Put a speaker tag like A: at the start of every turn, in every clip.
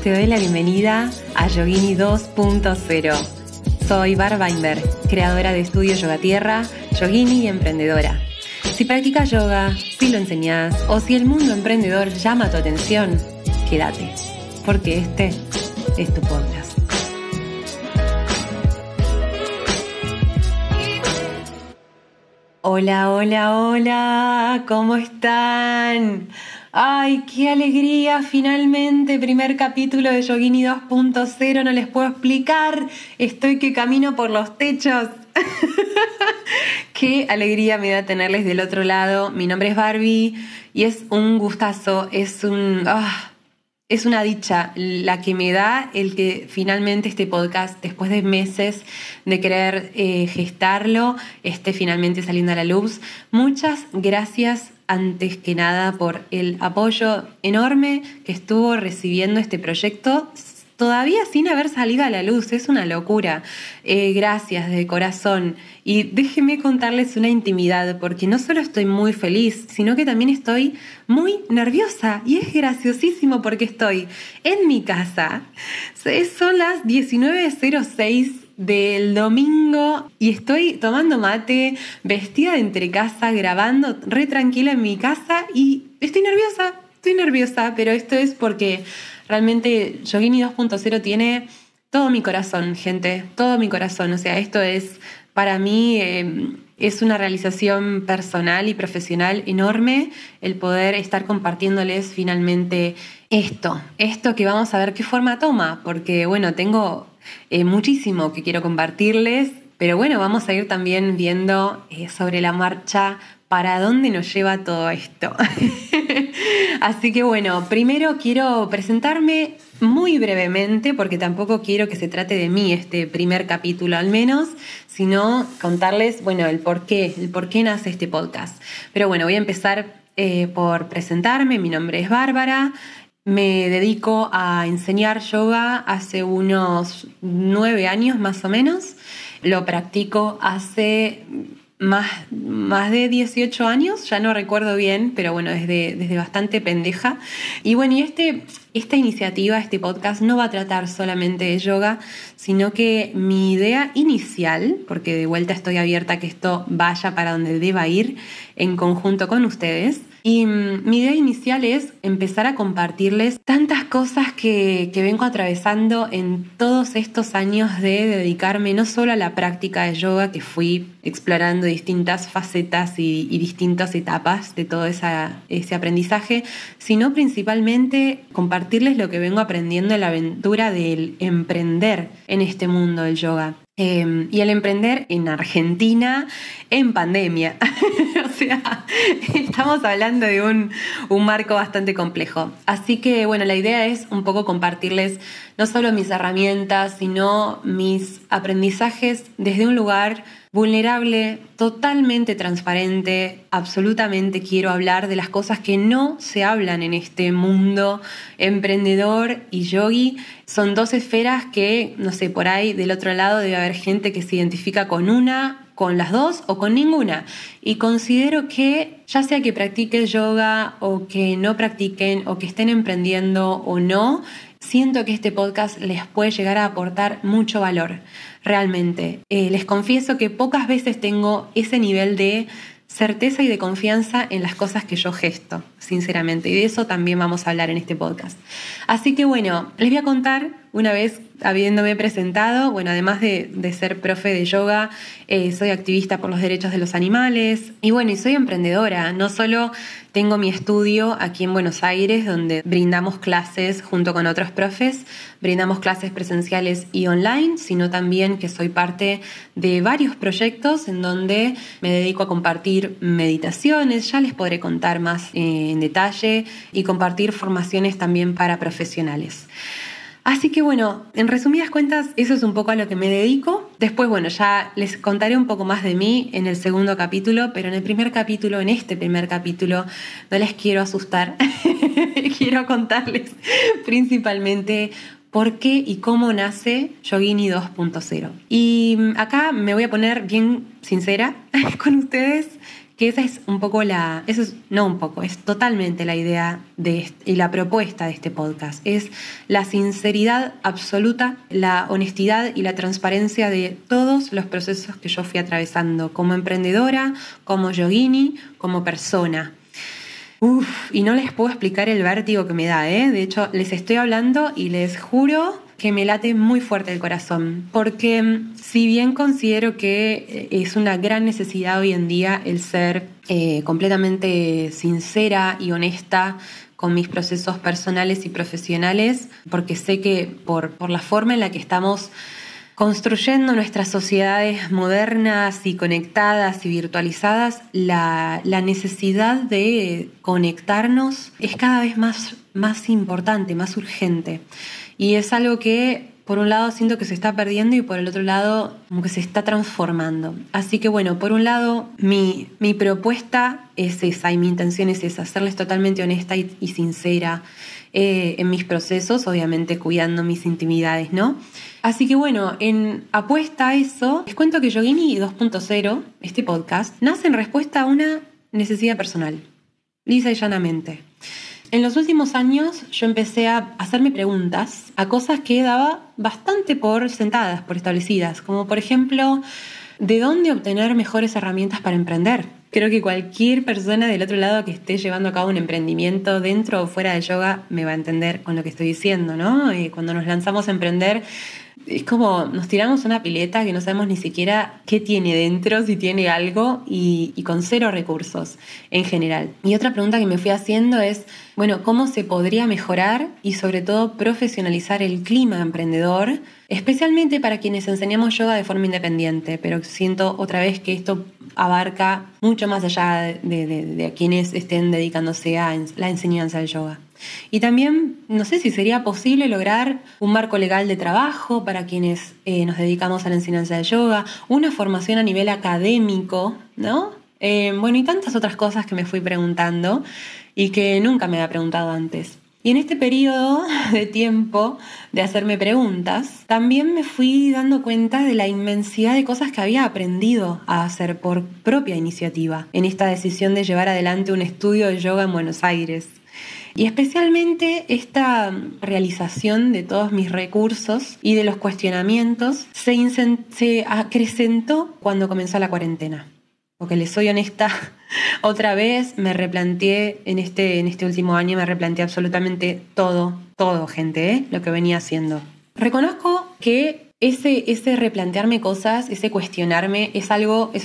A: te doy la bienvenida a Yogini 2.0. Soy Bar Weinberg, creadora de Estudio Yoga Tierra, yogini y emprendedora. Si practicas yoga, si lo enseñás o si el mundo emprendedor llama tu atención, quédate, porque este es tu podcast. Hola, hola, hola, ¿cómo están? ¡Ay, qué alegría! Finalmente, primer capítulo de Yogini 2.0, no les puedo explicar, estoy que camino por los techos. Qué alegría me da tenerles del otro lado. Mi nombre es Barbie y es un gustazo, es una dicha la que me da el que finalmente este podcast, después de meses de querer gestarlo, esté finalmente saliendo a la luz. Muchas gracias antes que nada por el apoyo enorme que estuvo recibiendo este proyecto, todavía sin haber salido a la luz. Es una locura. Gracias de corazón. Y déjenme contarles una intimidad, porque no solo estoy muy feliz, sino que también estoy muy nerviosa. Y es graciosísimo porque estoy en mi casa. Son las 19:06 del domingo y estoy tomando mate, vestida de entrecasa, grabando re tranquila en mi casa y estoy nerviosa, pero esto es porque realmente Yogini 2.0 tiene todo mi corazón, gente, todo mi corazón. O sea, esto es, para mí, es una realización personal y profesional enorme el poder estar compartiéndoles finalmente esto que vamos a ver qué forma toma, porque bueno, tengo muchísimo que quiero compartirles, pero bueno, vamos a ir también viendo sobre la marcha para dónde nos lleva todo esto. Así que bueno, primero quiero presentarme muy brevemente, porque tampoco quiero que se trate de mí este primer capítulo al menos, sino contarles, bueno, el por qué nace este podcast. Pero bueno, voy a empezar por presentarme. Mi nombre es Bárbara. Me dedico a enseñar yoga hace unos 9 años más o menos. Lo practico hace más de 18 años, ya no recuerdo bien, pero bueno, desde bastante pendeja. Y bueno, y esta iniciativa, este podcast, no va a tratar solamente de yoga, sino que mi idea inicial, porque de vuelta estoy abierta a que esto vaya para donde deba ir en conjunto con ustedes, y mi idea inicial es empezar a compartirles tantas cosas que vengo atravesando en todos estos años de dedicarme no solo a la práctica de yoga, que fui explorando distintas facetas y distintas etapas de todo ese aprendizaje, sino principalmente compartirles lo que vengo aprendiendo en la aventura del emprender en este mundo del yoga. Y el emprender en Argentina en pandemia. O sea, estamos hablando de un marco bastante complejo. Así que bueno, la idea es un poco compartirles no solo mis herramientas, sino mis aprendizajes desde un lugar vulnerable, totalmente transparente. Absolutamente quiero hablar de las cosas que no se hablan en este mundo emprendedor y yogi. Son dos esferas que, no sé, por ahí del otro lado debe haber gente que se identifica con una, con las dos o con ninguna. Y considero que ya sea que practiquen yoga o que no practiquen o que estén emprendiendo o no, siento que este podcast les puede llegar a aportar mucho valor, realmente. Les confieso que pocas veces tengo ese nivel de certeza y de confianza en las cosas que yo gesto, sinceramente. Y de eso también vamos a hablar en este podcast. Así que bueno, les voy a contar, una vez habiéndome presentado, bueno, además de ser profe de yoga, soy activista por los derechos de los animales y bueno, y soy emprendedora. No solo tengo mi estudio aquí en Buenos Aires, donde brindamos clases junto con otros profes, brindamos clases presenciales y online, sino también que soy parte de varios proyectos en donde me dedico a compartir meditaciones, ya les podré contar más en detalle, y compartir formaciones también para profesionales. Así que bueno, en resumidas cuentas, eso es un poco a lo que me dedico. Después, bueno, ya les contaré un poco más de mí en el segundo capítulo, pero en este primer capítulo, no les quiero asustar. Quiero contarles principalmente por qué y cómo nace Yogini 2.0. Y acá me voy a poner bien sincera con ustedes. que esa es un poco es totalmente la idea y la propuesta de este podcast. Es la sinceridad absoluta, la honestidad y la transparencia de todos los procesos que yo fui atravesando como emprendedora, como yogini, como persona. Y no les puedo explicar el vértigo que me da, ¿eh? De hecho, les estoy hablando y les juro que me late muy fuerte el corazón, porque si bien considero que es una gran necesidad hoy en día el ser completamente sincera y honesta con mis procesos personales y profesionales, porque sé que por la forma en la que estamos construyendo nuestras sociedades modernas y conectadas y virtualizadas, la necesidad de conectarnos es cada vez más importante, más urgente. Y es algo que, por un lado, siento que se está perdiendo y por el otro lado, como que se está transformando. Así que bueno, por un lado, mi propuesta es esa y mi intención es esa, serles totalmente honesta y sincera en mis procesos, obviamente cuidando mis intimidades, ¿no? Así que bueno, en apuesta a eso, les cuento que Yogini 2.0, este podcast, nace en respuesta a una necesidad personal, lisa y llanamente. En los últimos años yo empecé a hacerme preguntas a cosas que daba bastante por sentadas, por establecidas, como por ejemplo, ¿de dónde obtener mejores herramientas para emprender? Creo que cualquier persona del otro lado que esté llevando a cabo un emprendimiento dentro o fuera del yoga me va a entender con lo que estoy diciendo, ¿no? Cuando nos lanzamos a emprender, es como nos tiramos una pileta que no sabemos ni siquiera qué tiene dentro, si tiene algo, y con cero recursos en general. Y otra pregunta que me fui haciendo es, bueno, ¿cómo se podría mejorar y sobre todo profesionalizar el clima emprendedor, especialmente para quienes enseñamos yoga de forma independiente? Pero siento otra vez que esto abarca mucho más allá de quienes estén dedicándose a la enseñanza del yoga. Y también, no sé si sería posible lograr un marco legal de trabajo para quienes nos dedicamos a la enseñanza del yoga, una formación a nivel académico, ¿no? Bueno, y tantas otras cosas que me fui preguntando y que nunca me había preguntado antes. Y en este periodo de tiempo de hacerme preguntas, también me fui dando cuenta de la inmensidad de cosas que había aprendido a hacer por propia iniciativa en esta decisión de llevar adelante un estudio de yoga en Buenos Aires. Y especialmente esta realización de todos mis recursos y de los cuestionamientos se acrecentó cuando comenzó la cuarentena. Porque les soy honesta, otra vez me replanteé en este último año, me replanteé absolutamente todo, gente, lo que venía haciendo. Reconozco que ese replantearme cosas, ese cuestionarme, es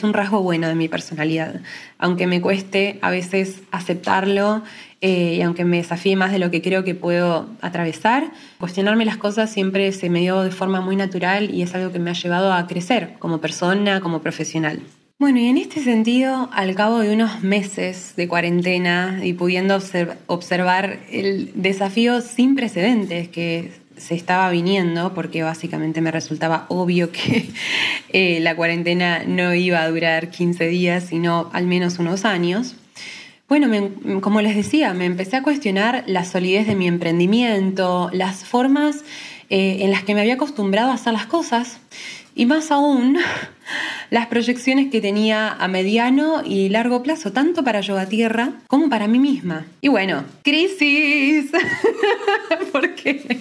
A: un rasgo bueno de mi personalidad. Aunque me cueste a veces aceptarlo y aunque me desafíe más de lo que creo que puedo atravesar, cuestionarme las cosas siempre se me dio de forma muy natural y es algo que me ha llevado a crecer como persona, como profesional. Bueno, y en este sentido, al cabo de unos meses de cuarentena y pudiendo observar el desafío sin precedentes que se estaba viniendo, porque básicamente me resultaba obvio que la cuarentena no iba a durar 15 días, sino al menos unos años. Bueno, como les decía, me empecé a cuestionar la solidez de mi emprendimiento, las formas en las que me había acostumbrado a hacer las cosas y más aún las proyecciones que tenía a mediano y largo plazo, tanto para Yoga Tierra como para mí misma. Y bueno, crisis, porque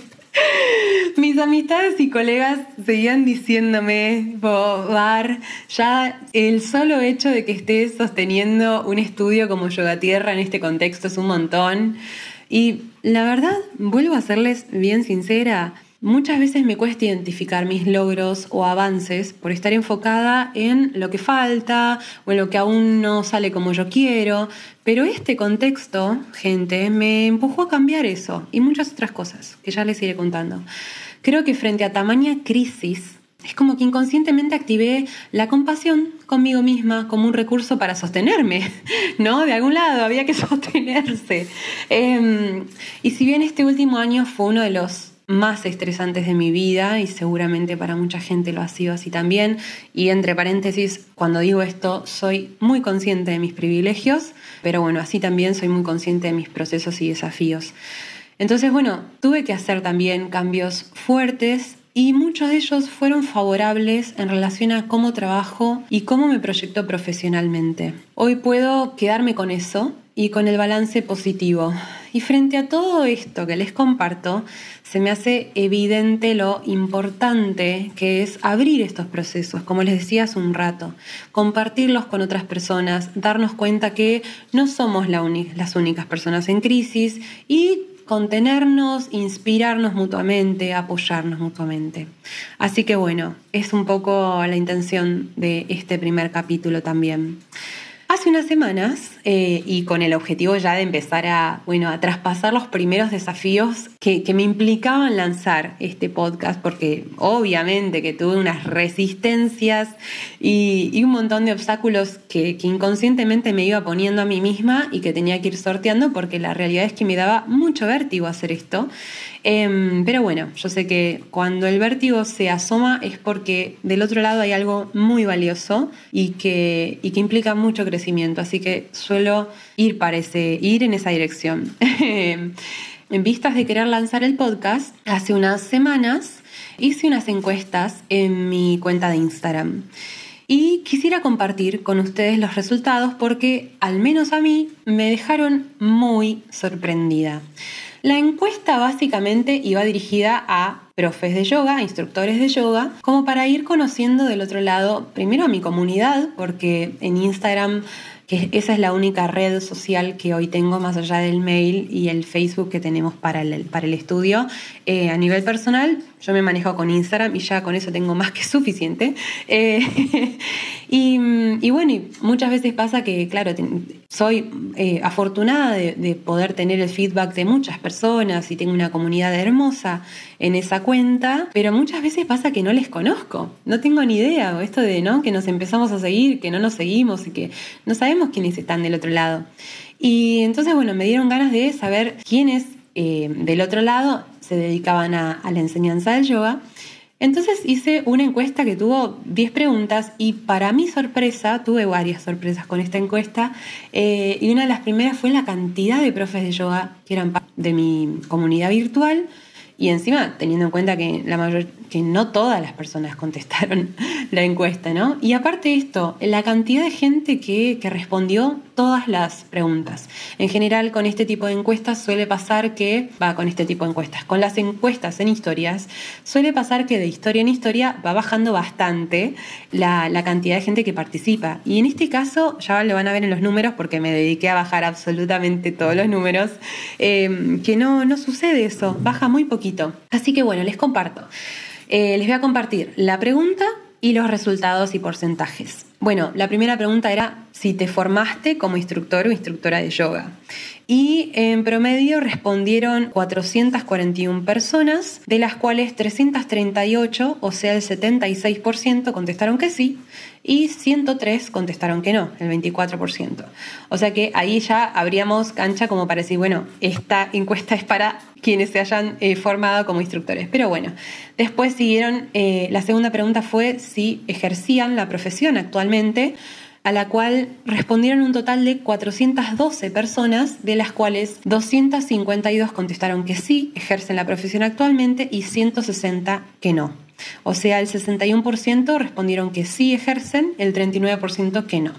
A: mis amistades y colegas seguían diciéndome, Bar, ya el solo hecho de que estés sosteniendo un estudio como Yoga Tierra en este contexto es un montón. Y la verdad, vuelvo a serles bien sincera, muchas veces me cuesta identificar mis logros o avances por estar enfocada en lo que falta o en lo que aún no sale como yo quiero, pero este contexto, gente, me empujó a cambiar eso y muchas otras cosas que ya les iré contando. Creo que frente a tamaña crisis, es como que inconscientemente activé la compasión conmigo misma como un recurso para sostenerme, ¿no? De algún lado había que sostenerse. Y si bien este último año fue uno de los más estresantes de mi vida y seguramente para mucha gente lo ha sido así también, y entre paréntesis, cuando digo esto, soy muy consciente de mis privilegios, pero bueno, así también soy muy consciente de mis procesos y desafíos. Entonces, bueno, tuve que hacer también cambios fuertes y muchos de ellos fueron favorables en relación a cómo trabajo y cómo me proyecto profesionalmente. Hoy puedo quedarme con eso y con el balance positivo. Y frente a todo esto que les comparto, se me hace evidente lo importante que es abrir estos procesos, como les decía hace un rato, compartirlos con otras personas, darnos cuenta que no somos las únicas personas en crisis y contenernos, inspirarnos mutuamente, apoyarnos mutuamente. Así que bueno, es un poco la intención de este primer capítulo también. Hace unas semanas, y con el objetivo ya de empezar a traspasar los primeros desafíos que me implicaban lanzar este podcast, porque obviamente que tuve unas resistencias y un montón de obstáculos que inconscientemente me iba poniendo a mí misma y que tenía que ir sorteando, porque la realidad es que me daba mucho vértigo hacer esto. Pero bueno, yo sé que cuando el vértigo se asoma es porque del otro lado hay algo muy valioso y que implica mucho crecimiento, así que suelo ir en esa dirección. En vistas de querer lanzar el podcast, hace unas semanas hice unas encuestas en mi cuenta de Instagram. Y quisiera compartir con ustedes los resultados porque, al menos a mí, me dejaron muy sorprendida. La encuesta básicamente iba dirigida a profes de yoga, a instructores de yoga, como para ir conociendo del otro lado, primero a mi comunidad, porque en Instagram, que esa es la única red social que hoy tengo más allá del mail y el Facebook que tenemos para el estudio. A nivel personal, yo me manejo con Instagram y ya con eso tengo más que suficiente. Y bueno, y muchas veces pasa que, claro, soy afortunada de poder tener el feedback de muchas personas y tengo una comunidad hermosa en esa cuenta, pero muchas veces pasa que no les conozco, no tengo ni idea, o esto de que nos empezamos a seguir, que no nos seguimos y que no sabemos quiénes están del otro lado. Y entonces, bueno, me dieron ganas de saber quiénes del otro lado se dedicaban a la enseñanza del yoga. Entonces hice una encuesta que tuvo 10 preguntas y para mi sorpresa, tuve varias sorpresas con esta encuesta, y una de las primeras fue la cantidad de profes de yoga que eran parte de mi comunidad virtual. Y encima, teniendo en cuenta que que no todas las personas contestaron la encuesta, ¿no? Y aparte de esto, la cantidad de gente que respondió todas las preguntas. En general, con este tipo de encuestas suele pasar con las encuestas en historias, suele pasar que de historia en historia va bajando bastante la cantidad de gente que participa. Y en este caso, ya lo van a ver en los números, porque me dediqué a bajar absolutamente todos los números, que no sucede eso, baja muy poquito. Así que bueno, les comparto. Les voy a compartir la pregunta y los resultados y porcentajes. Bueno, la primera pregunta era si te formaste como instructor o instructora de yoga. Y en promedio respondieron 441 personas, de las cuales 338, o sea el 76%, contestaron que sí, y 103 contestaron que no, el 24%. O sea que ahí ya abríamos cancha como para decir, bueno, esta encuesta es para quienes se hayan formado como instructores. Pero bueno, después siguieron, la segunda pregunta fue si ejercían la profesión actualmente, a la cual respondieron un total de 412 personas, de las cuales 252 contestaron que sí, ejercen la profesión actualmente, y 160 que no. O sea, el 61% respondieron que sí ejercen, el 39% que no.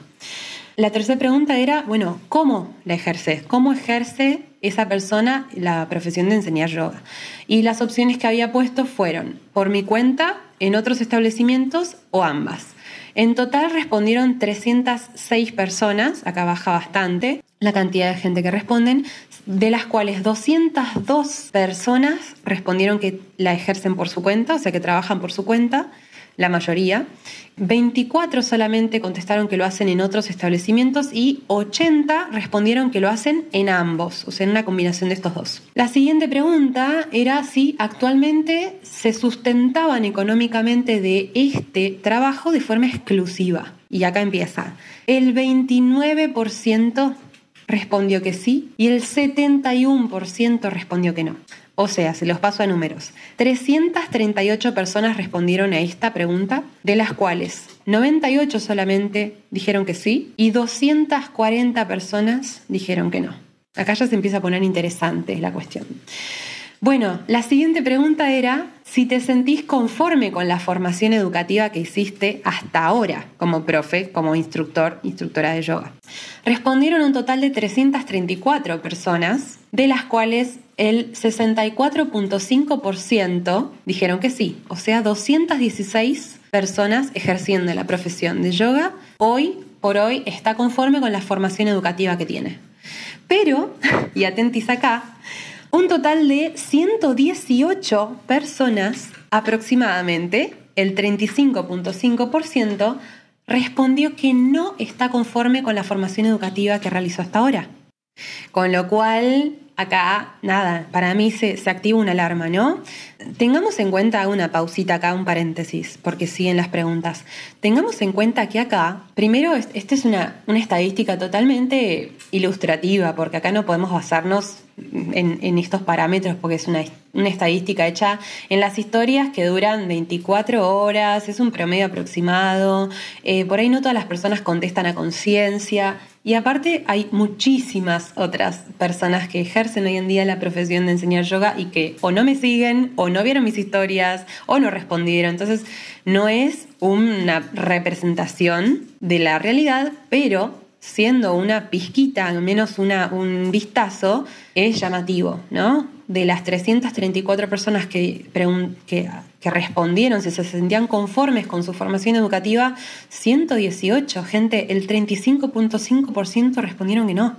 A: La tercera pregunta era, bueno, ¿cómo la ejerces? ¿Cómo ejerce esa persona la profesión de enseñar yoga? Y las opciones que había puesto fueron por mi cuenta, en otros establecimientos o ambas. En total respondieron 306 personas, acá baja bastante la cantidad de gente que responden, de las cuales 202 personas respondieron que la ejercen por su cuenta, o sea que trabajan por su cuenta, la mayoría. 24 solamente contestaron que lo hacen en otros establecimientos y 80 respondieron que lo hacen en ambos, o sea, en una combinación de estos dos. La siguiente pregunta era si actualmente se sustentaban económicamente de este trabajo de forma exclusiva. Y acá empieza. El 29% respondió que sí y el 71% respondió que no. O sea, se los paso a números. 338 personas respondieron a esta pregunta, de las cuales 98 solamente dijeron que sí y 240 personas dijeron que no. Acá ya se empieza a poner interesante la cuestión. Bueno, la siguiente pregunta era si te sentís conforme con la formación educativa que hiciste hasta ahora como profe, como instructora de yoga. Respondieron un total de 334 personas, de las cuales el 64.5% dijeron que sí, o sea, 216 personas ejerciendo la profesión de yoga hoy por hoy está conforme con la formación educativa que tiene. Pero, y atentis acá, un total de 118 personas aproximadamente, el 35.5%, respondió que no está conforme con la formación educativa que realizó hasta ahora. Con lo cual, acá, nada, para mí se activa una alarma, ¿no? Tengamos en cuenta una pausita acá, un paréntesis, porque siguen las preguntas. Tengamos en cuenta que acá, primero, esta es una estadística totalmente ilustrativa, porque acá no podemos basarnos en estos parámetros, porque es una estadística hecha en las historias que duran 24 horas, es un promedio aproximado, por ahí no todas las personas contestan a conciencia, y aparte hay muchísimas otras personas que ejercen hoy en día la profesión de enseñar yoga y que o no me siguen, o no vieron mis historias, o no respondieron. Entonces no es una representación de la realidad, pero siendo una pizquita, al menos un vistazo, es llamativo, ¿no? De las 334 personas que respondieron si se sentían conformes con su formación educativa, 118, gente, el 35.5% respondieron que no.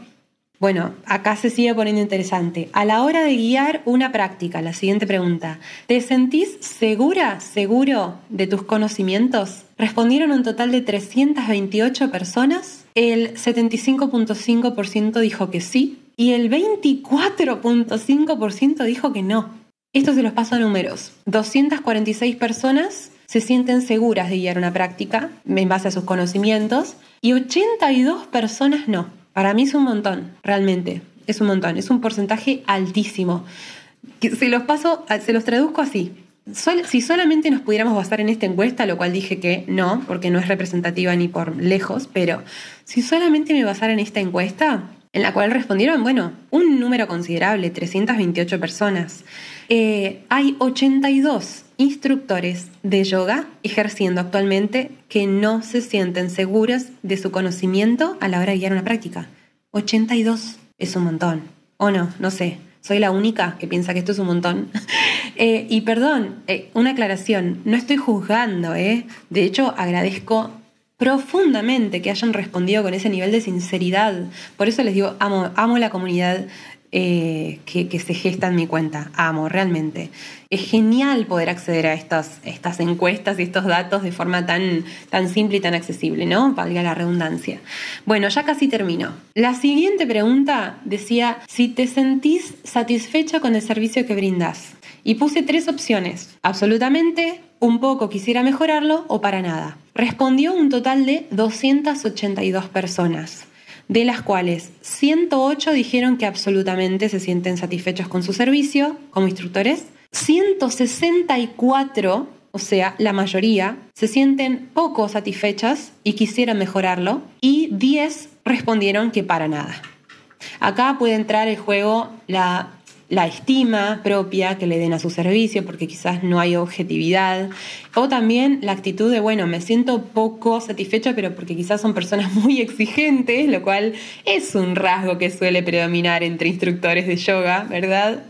A: Bueno, acá se sigue poniendo interesante. A la hora de guiar una práctica, la siguiente pregunta, ¿te sentís seguro de tus conocimientos? Respondieron un total de 328 personas, el 75.5% dijo que sí y el 24.5% dijo que no. Esto se los paso a números. 246 personas se sienten seguras de guiar una práctica en base a sus conocimientos y 82 personas no. Para mí es un montón, realmente, es un montón, es un porcentaje altísimo. Se los traduzco así. Si solamente nos pudiéramos basar en esta encuesta, lo cual dije que no, porque no es representativa ni por lejos, pero si solamente me basara en esta encuesta, en la cual respondieron, bueno, un número considerable, 328 personas, hay 82 instructores de yoga ejerciendo actualmente que no se sienten seguros de su conocimiento a la hora de guiar una práctica. 82 es un montón. ¿O no? No sé. Soy la única que piensa que esto es un montón. Y perdón, una aclaración. No estoy juzgando, De hecho, agradezco profundamente que hayan respondido con ese nivel de sinceridad. Por eso les digo, amo la comunidad que se gesta en mi cuenta. Amo, realmente. Es genial poder acceder a estas encuestas y estos datos de forma tan simple y tan accesible, ¿no? Valga la redundancia. Bueno, ya casi termino. La siguiente pregunta decía, si te sentís satisfecha con el servicio que brindás. Y puse 3 opciones. Absolutamente, un poco quisiera mejorarlo o para nada. Respondió un total de 282 personas, de las cuales 108 dijeron que absolutamente se sienten satisfechos con su servicio como instructores, 164, o sea, la mayoría, se sienten poco satisfechas y quisieran mejorarlo, y 10 respondieron que para nada. Acá puede entrar en juego la estima propia que le den a su servicio, porque quizás no hay objetividad, o también la actitud de, bueno, me siento poco satisfecha, pero porque quizás son personas muy exigentes, lo cual es un rasgo que suele predominar entre instructores de yoga, ¿verdad?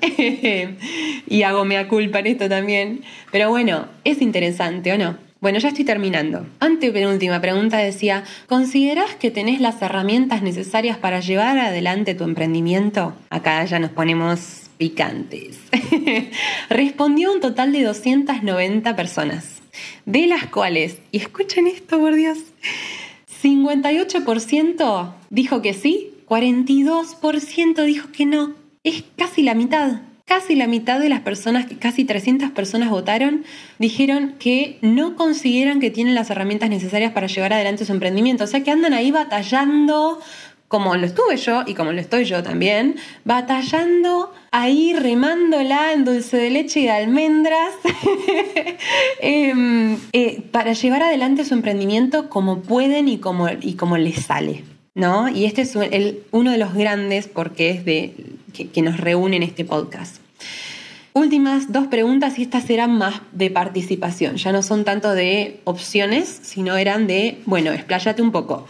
A: Y hago mea culpa en esto también, pero bueno, es interesante, ¿o no? Bueno, ya estoy terminando. Antepenúltima pregunta decía, ¿considerás que tenés las herramientas necesarias para llevar adelante tu emprendimiento? Acá ya nos ponemos picantes. Respondió un total de 290 personas, de las cuales, y escuchen esto, por Dios, 58% dijo que sí, 42% dijo que no. Es casi la mitad. Casi la mitad de las personas, casi 300 personas votaron, dijeron que no consideran que tienen las herramientas necesarias para llevar adelante su emprendimiento. O sea que andan ahí batallando, como lo estuve yo y como lo estoy yo también, batallando ahí remándola en dulce de leche y de almendras para llevar adelante su emprendimiento como pueden y como les sale, ¿no? Y este es uno de los grandes porqués que nos reúne en este podcast. Últimas 2 preguntas, y estas eran más de participación. Ya no son tanto de opciones, sino eran de, bueno, expláyate un poco.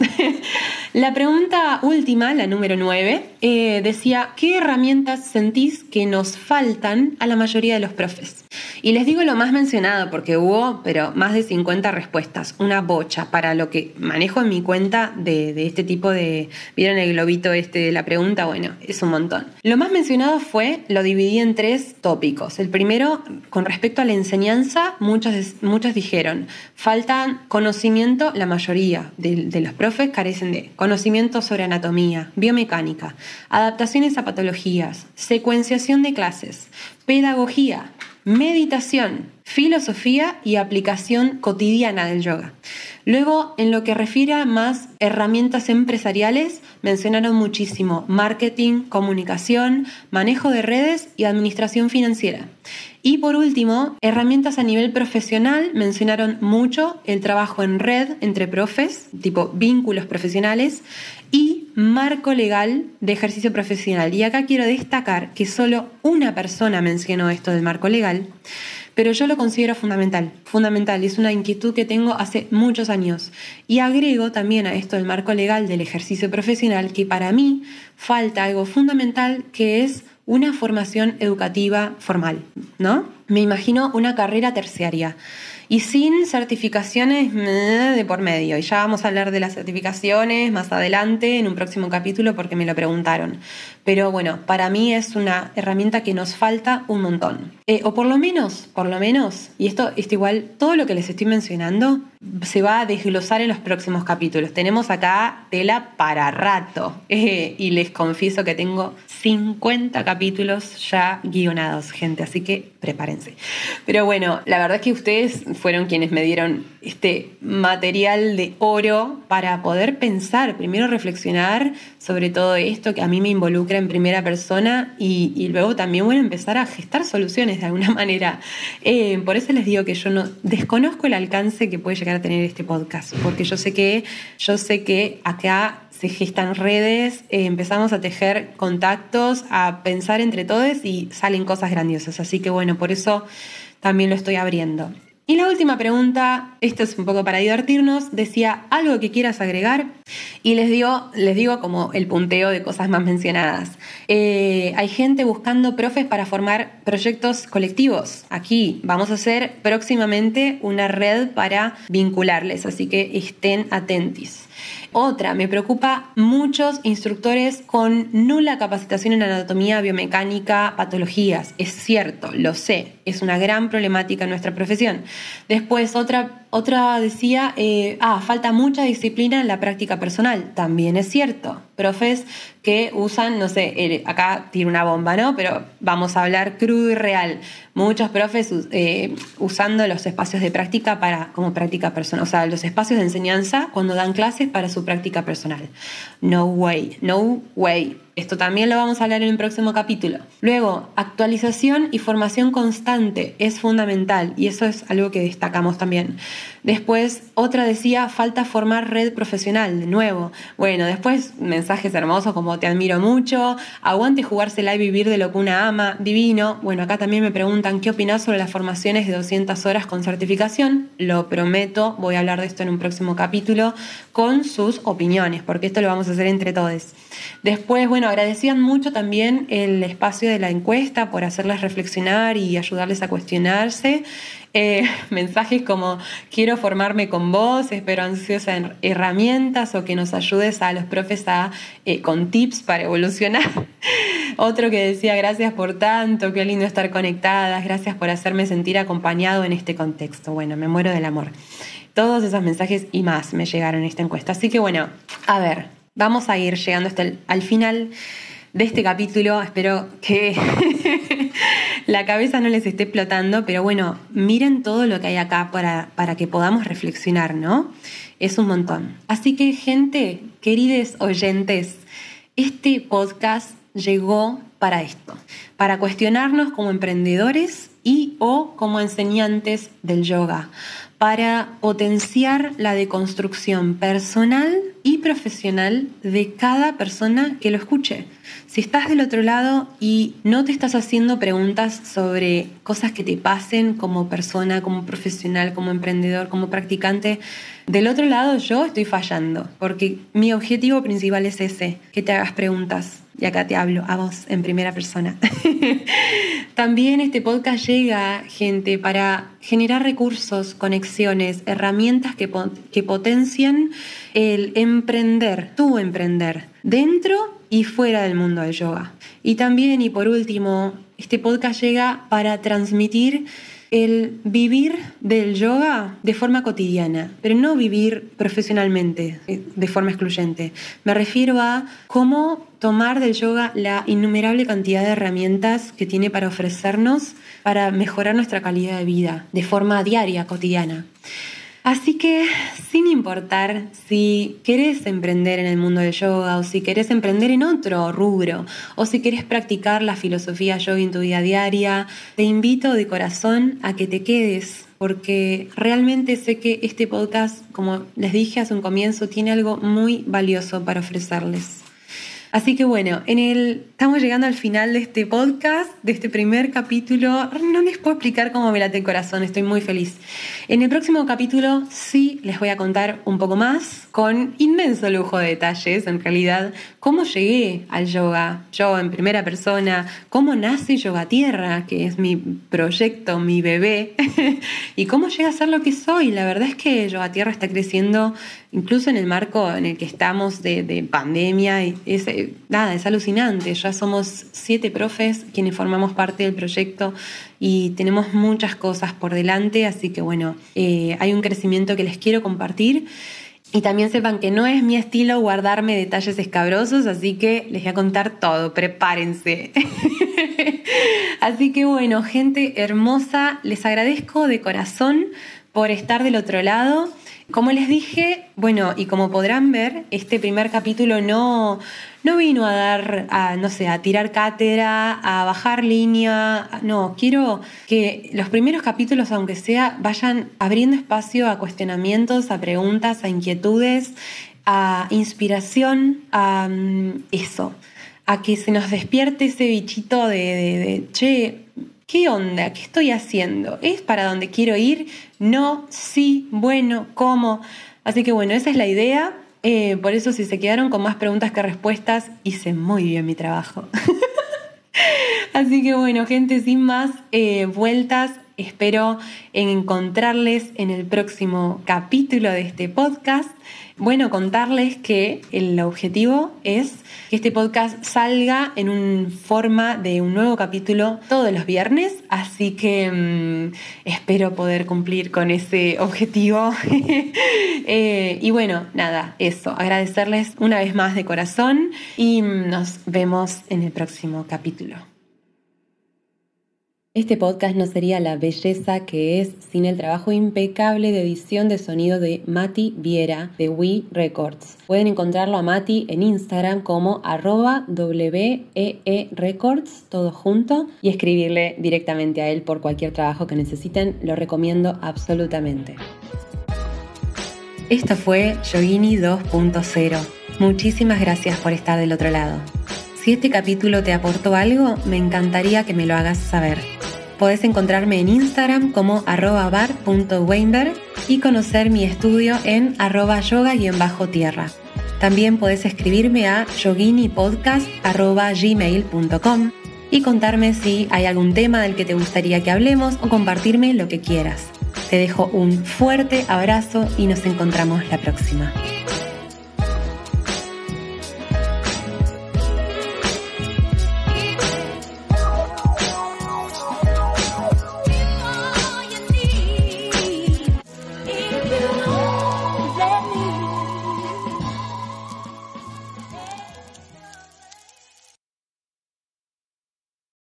A: La pregunta última, la número 9, decía, ¿qué herramientas sentís que nos faltan a la mayoría de los profes? Y les digo lo más mencionado porque hubo, pero más de 50 respuestas, una bocha para lo que manejo en mi cuenta de este tipo de... ¿Vieron el globito de la pregunta? Bueno, es un montón. Lo más mencionado lo dividí en 3 tópicos. El primero, con respecto a la enseñanza, muchos dijeron, faltan conocimiento, la mayoría de los profes carecen de conocimiento sobre anatomía, biomecánica, adaptaciones a patologías, secuenciación de clases, pedagogía, meditación, filosofía y aplicación cotidiana del yoga. Luego, en lo que refiere a más herramientas empresariales, mencionaron muchísimo marketing, comunicación, manejo de redes y administración financiera. Y por último, herramientas a nivel profesional, mencionaron mucho el trabajo en red entre profes, tipo vínculos profesionales, y marco legal de ejercicio profesional. Y acá quiero destacar que solo una persona mencionó esto del marco legal, pero yo lo considero fundamental, es una inquietud que tengo hace muchos años. Y agrego también a esto del marco legal del ejercicio profesional que para mí falta algo fundamental, que es una formación educativa formal, ¿no? Me imagino una carrera terciaria y sin certificaciones de por medio. Y ya vamos a hablar de las certificaciones más adelante en un próximo capítulo porque me lo preguntaron. Pero bueno, para mí es una herramienta que nos falta un montón. O por lo menos, y esto igual, todo lo que les estoy mencionando se va a desglosar en los próximos capítulos. Tenemos acá tela para rato. Y les confieso que tengo 50 capítulos ya guionados, gente, así que prepárense. Pero bueno, la verdad es que ustedes fueron quienes me dieron este material de oro para poder pensar, primero reflexionar sobre todo esto que a mí me involucra en primera persona y luego también, bueno, empezar a gestar soluciones de alguna manera. Por eso les digo que yo no desconozco el alcance que puede llegar a tener este podcast, porque yo sé que acá se gestan redes, empezamos a tejer contactos, a pensar entre todos y salen cosas grandiosas. Así que bueno, por eso también lo estoy abriendo. Y la última pregunta, esto es un poco para divertirnos, decía, ¿algo que quieras agregar? Y les digo como el punteo de cosas más mencionadas. Hay gente buscando profes para formar proyectos colectivos. Aquí vamos a hacer próximamente una red para vincularles, así que estén atentos. Otra, me preocupa muchos instructores con nula capacitación en anatomía, biomecánica, patologías. Es cierto, lo sé, es una gran problemática en nuestra profesión. Después, otra decía, falta mucha disciplina en la práctica personal. También es cierto. Profes que usan, no sé, acá tiro una bomba, ¿no? Pero vamos a hablar crudo y real. Muchos profes usando los espacios de práctica como práctica personal, o sea, los espacios de enseñanza cuando dan clases para su práctica personal. No way. Esto también lo vamos a hablar en el próximo capítulo. Luego, actualización y formación constante es fundamental y eso es algo que destacamos también. Después, otra decía, falta formar red profesional, de nuevo. Bueno, después mensajes hermosos como te admiro mucho, aguante jugársela y vivir de lo que una ama, divino. Bueno, acá también me preguntan qué opinás sobre las formaciones de 200 horas con certificación. Lo prometo, voy a hablar de esto en un próximo capítulo con sus opiniones, porque esto lo vamos a hacer entre todos. Después, bueno, agradecían mucho también el espacio de la encuesta por hacerles reflexionar y ayudarles a cuestionarse. Mensajes como quiero formarme con vos, espero ansiosa en herramientas o que nos ayudes a los profes con tips para evolucionar. Otro que decía gracias por tanto, qué lindo estar conectadas, gracias por hacerme sentir acompañado en este contexto. Bueno, me muero del amor. Todos esos mensajes y más me llegaron en esta encuesta. Así que bueno, a ver, vamos a ir llegando al final de este capítulo. Espero que la cabeza no les esté explotando, pero bueno, miren todo lo que hay acá para que podamos reflexionar, ¿no? Es un montón. Así que, gente, queridos oyentes, este podcast llegó para esto, para cuestionarnos como emprendedores y o como enseñantes del yoga, para potenciar la deconstrucción personal y profesional de cada persona que lo escuche. Si estás del otro lado y no te estás haciendo preguntas sobre cosas que te pasen como persona, como profesional, como emprendedor, como practicante, del otro lado yo estoy fallando, porque mi objetivo principal es ese, que te hagas preguntas. Y acá te hablo a vos en primera persona. También este podcast llega, gente, para generar recursos, conexiones, herramientas que potencian el emprender, tu emprender, dentro y fuera del mundo del yoga. Y también, y por último, este podcast llega para transmitir el vivir del yoga de forma cotidiana, pero no vivir profesionalmente, de forma excluyente. Me refiero a cómo tomar del yoga la innumerable cantidad de herramientas que tiene para ofrecernos para mejorar nuestra calidad de vida de forma diaria, cotidiana. Así que, sin importar si querés emprender en el mundo del yoga o si querés emprender en otro rubro o si querés practicar la filosofía yoga en tu vida diaria, te invito de corazón a que te quedes, porque realmente sé que este podcast, como les dije hace un comienzo, tiene algo muy valioso para ofrecerles. Así que bueno, estamos llegando al final de este podcast, de este primer capítulo. No les puedo explicar cómo me late el corazón, estoy muy feliz. En el próximo capítulo sí les voy a contar un poco más, con inmenso lujo de detalles, en realidad, cómo llegué al yoga, yo en primera persona, cómo nace Yoga Tierra, que es mi proyecto, mi bebé, y cómo llegué a ser lo que soy. La verdad es que Yoga Tierra está creciendo, incluso en el marco en el que estamos de pandemia, y es alucinante. Ya somos 7 profes quienes formamos parte del proyecto y tenemos muchas cosas por delante, así que bueno, hay un crecimiento que les quiero compartir. Y también sepan que no es mi estilo guardarme detalles escabrosos, así que les voy a contar todo, prepárense. Así que bueno, gente hermosa, les agradezco de corazón por estar del otro lado. Como les dije, bueno, y como podrán ver, este primer capítulo no vino a tirar cátedra, a bajar línea. No, quiero que los primeros capítulos, aunque sea, vayan abriendo espacio a cuestionamientos, a preguntas, a inquietudes, a inspiración, a eso, a que se nos despierte ese bichito de che, ¿qué onda? ¿Qué estoy haciendo? ¿Es para donde quiero ir? No, sí, bueno, ¿cómo? Así que bueno, esa es la idea. Por eso si se quedaron con más preguntas que respuestas, hice muy bien mi trabajo. Así que bueno, gente, sin más vueltas, espero encontrarles en el próximo capítulo de este podcast. Bueno, contarles que el objetivo es que este podcast salga en forma de un nuevo capítulo todos los viernes, así que espero poder cumplir con ese objetivo. Y bueno, nada, eso, agradecerles una vez más de corazón y nos vemos en el próximo capítulo. Este podcast no sería la belleza que es sin el trabajo impecable de edición de sonido de Mati Viera de We Records. Pueden encontrarlo a Mati en Instagram como @WEE_records, todo junto, y escribirle directamente a él por cualquier trabajo que necesiten. Lo recomiendo absolutamente. Esto fue Yogini 2.0. Muchísimas gracias por estar del otro lado. Si este capítulo te aportó algo, me encantaría que me lo hagas saber. Podés encontrarme en Instagram como @bar.weinberg y conocer mi estudio en @yoga_tierra. También podés escribirme a yoginipodcast@gmail.com y contarme si hay algún tema del que te gustaría que hablemos o compartirme lo que quieras. Te dejo un fuerte abrazo y nos encontramos la próxima.